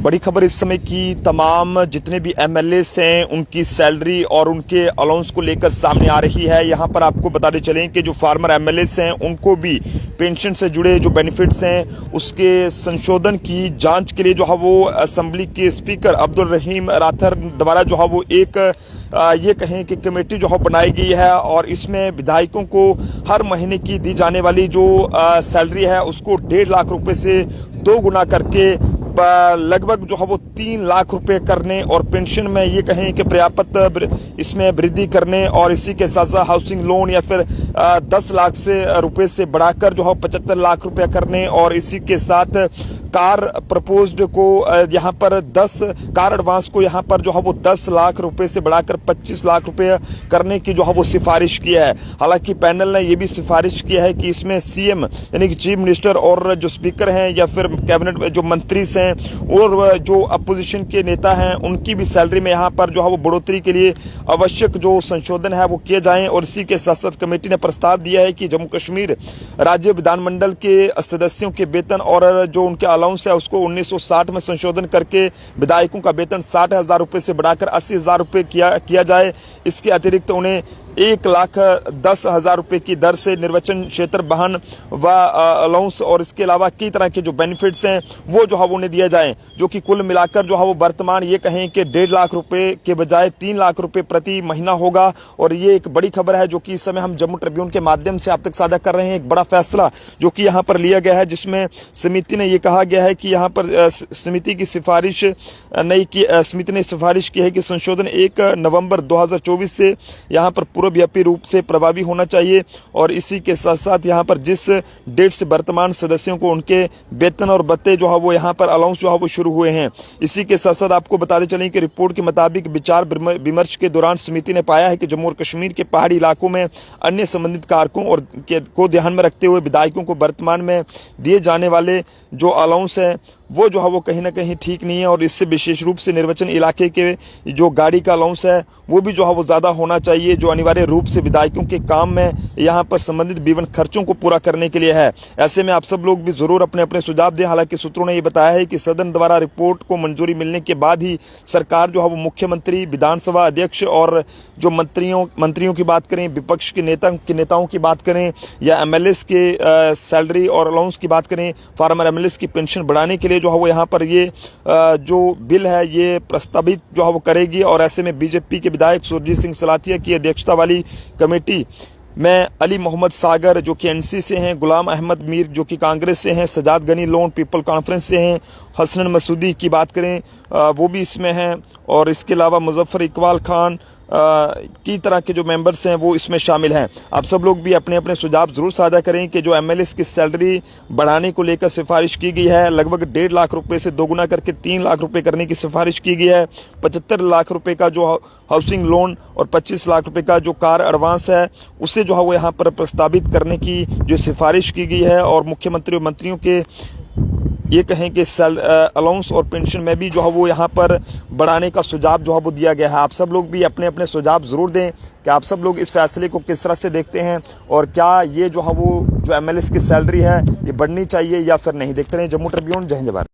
बड़ी खबर इस समय की तमाम जितने भी एमएलएस हैं उनकी सैलरी और उनके अलाउंस को लेकर सामने आ रही है। यहां पर आपको बताते चलें कि जो फार्मर एमएलएस हैं उनको भी पेंशन से जुड़े जो बेनिफिट्स हैं उसके संशोधन की जांच के लिए जो है वो असेंबली के स्पीकर अब्दुल रहीम राथर द्वारा जो है वो एक ये कहें कि कमेटी जो है बनाई गई है और इसमें विधायकों को हर महीने की दी जाने वाली जो सैलरी है उसको 1.5 लाख रुपए से 2 गुना करके लगभग जो है वो 3 लाख रुपए करने और पेंशन में ये कहें कि पर्याप्त इसमें वृद्धि करने और इसी के साथ साथ हाउसिंग लोन या फिर 10 लाख से रुपए से बढ़ाकर जो है 75 लाख रुपए करने और इसी के साथ कार प्रपोज्ड को यहाँ पर 10 कार एडवांस को यहाँ पर जो है वो 10 लाख रुपए से बढ़ाकर 25 लाख रुपए करने की जो है वो सिफारिश की है। हालांकि पैनल ने ये भी सिफारिश किया है कि इसमें सीएम यानी कि चीफ मिनिस्टर और जो स्पीकर हैं या फिर कैबिनेट में जो मंत्री हैं और जो अपोजिशन के नेता हैं उनकी भी सैलरी में यहाँ पर जो है वो बढ़ोतरी के लिए आवश्यक जो संशोधन है वो किए जाएं। और इसी के साथ साथ कमेटी ने प्रस्ताव दिया है कि जम्मू कश्मीर राज्य विधानमंडल के सदस्यों के वेतन और जो उनके अलाउंस है उसको 1960 में संशोधन करके विधायकों का वेतन 60,000 रुपए से बढ़ाकर 80,000 रुपए किया जाए। इसके अतिरिक्त उन्हें 1,10,000 रुपए की दर से निर्वाचन क्षेत्र वाहन व अलाउंस और इसके अलावा कई तरह के जो बेनिफिट्स हैं वो जो है वो उन्हें दिए जाएं, जो कि कुल मिलाकर जो है वो वर्तमान ये कहें कि 1.5 लाख रुपए के बजाय 3 लाख रुपए प्रति महीना होगा। और ये एक बड़ी खबर है जो कि इस समय हम जम्मू ट्रिब्यून के माध्यम से आप तक साझा कर रहे हैं। एक बड़ा फैसला जो कि यहाँ पर लिया गया है जिसमें समिति ने ये कहा गया है कि यहाँ पर समिति ने सिफारिश की है कि संशोधन 1 नवंबर 2024 से यहाँ पर व्यापी रूप से प्रभावी होना चाहिए। और इसी के साथ साथ यहाँ पर जिस डेट से वर्तमान सदस्यों को उनके वेतन और भत्ते जो है वो यहाँ पर अलाउंस जो है वो शुरू हुए हैं। इसी के साथ साथ आपको बताते चलें कि रिपोर्ट के मुताबिक विचार विमर्श के दौरान समिति ने पाया है कि जम्मू और कश्मीर के पहाड़ी इलाकों में अन्य संबंधित कारकों और को ध्यान में रखते हुए विधायकों को वर्तमान में दिए जाने वाले जो अलाउंस है वो जो है वो कहीं ना कहीं ठीक नहीं है। और इससे विशेष रूप से निर्वाचन इलाके के जो गाड़ी का अलाउंस है वो भी जो है वो ज़्यादा होना चाहिए, जो अनिवार्य रूप से विधायकों के काम में यहाँ पर संबंधित विभिन्न खर्चों को पूरा करने के लिए है। ऐसे में आप सब लोग भी जरूर अपने अपने सुझाव दें। हालांकि सूत्रों ने ये बताया है कि सदन द्वारा रिपोर्ट को मंजूरी मिलने के बाद ही सरकार जो है वो मुख्यमंत्री, विधानसभा अध्यक्ष और जो मंत्रियों की बात करें, विपक्ष के नेताओं की बात करें या एमएलएस के सैलरी और अलाउंस की बात करें, फार्मर एमएलएस की पेंशन बढ़ाने के लिए जो है वो यहाँ पर ये जो बिल है ये प्रस्तावित जो है वो करेगी। और ऐसे में बीजेपी के विधायक सुरजीत सिंह सलाथिया की अध्यक्षता वाली कमेटी में अली मोहम्मद सागर जो कि एनसी से हैं, गुलाम अहमद मीर जो कि कांग्रेस से हैं, सजाद गनी लोन पीपल कॉन्फ्रेंस से हैं, हसन मसूदी की बात करें वो भी इसमें हैं और इसके अलावा मुजफ्फर इकबाल खान की तरह के जो मेंबर्स हैं वो इसमें शामिल हैं। आप सब लोग भी अपने अपने सुझाव जरूर साझा करें कि जो एमएलएस की सैलरी बढ़ाने को लेकर सिफारिश की गई है, लगभग 1.5 लाख रुपए से 2 गुना करके 3 लाख रुपए करने की सिफारिश की गई है। 75 लाख रुपए का जो हाउसिंग लोन और 25 लाख रुपए का जो कार एडवांस है उसे जो है वो यहाँ पर प्रस्तावित करने की जो सिफारिश की गई है। और मुख्यमंत्री और मंत्रियों के ये कहें कि अलाउंस और पेंशन में भी जो है वो यहाँ पर बढ़ाने का सुझाव जो है वो दिया गया है। आप सब लोग भी अपने अपने सुझाव जरूर दें कि आप सब लोग इस फैसले को किस तरह से देखते हैं और क्या ये जो है वो जो एमएलएस की सैलरी है ये बढ़नी चाहिए या फिर नहीं। देखते रहें जम्मू ट्रिब्यून। जय हिंद।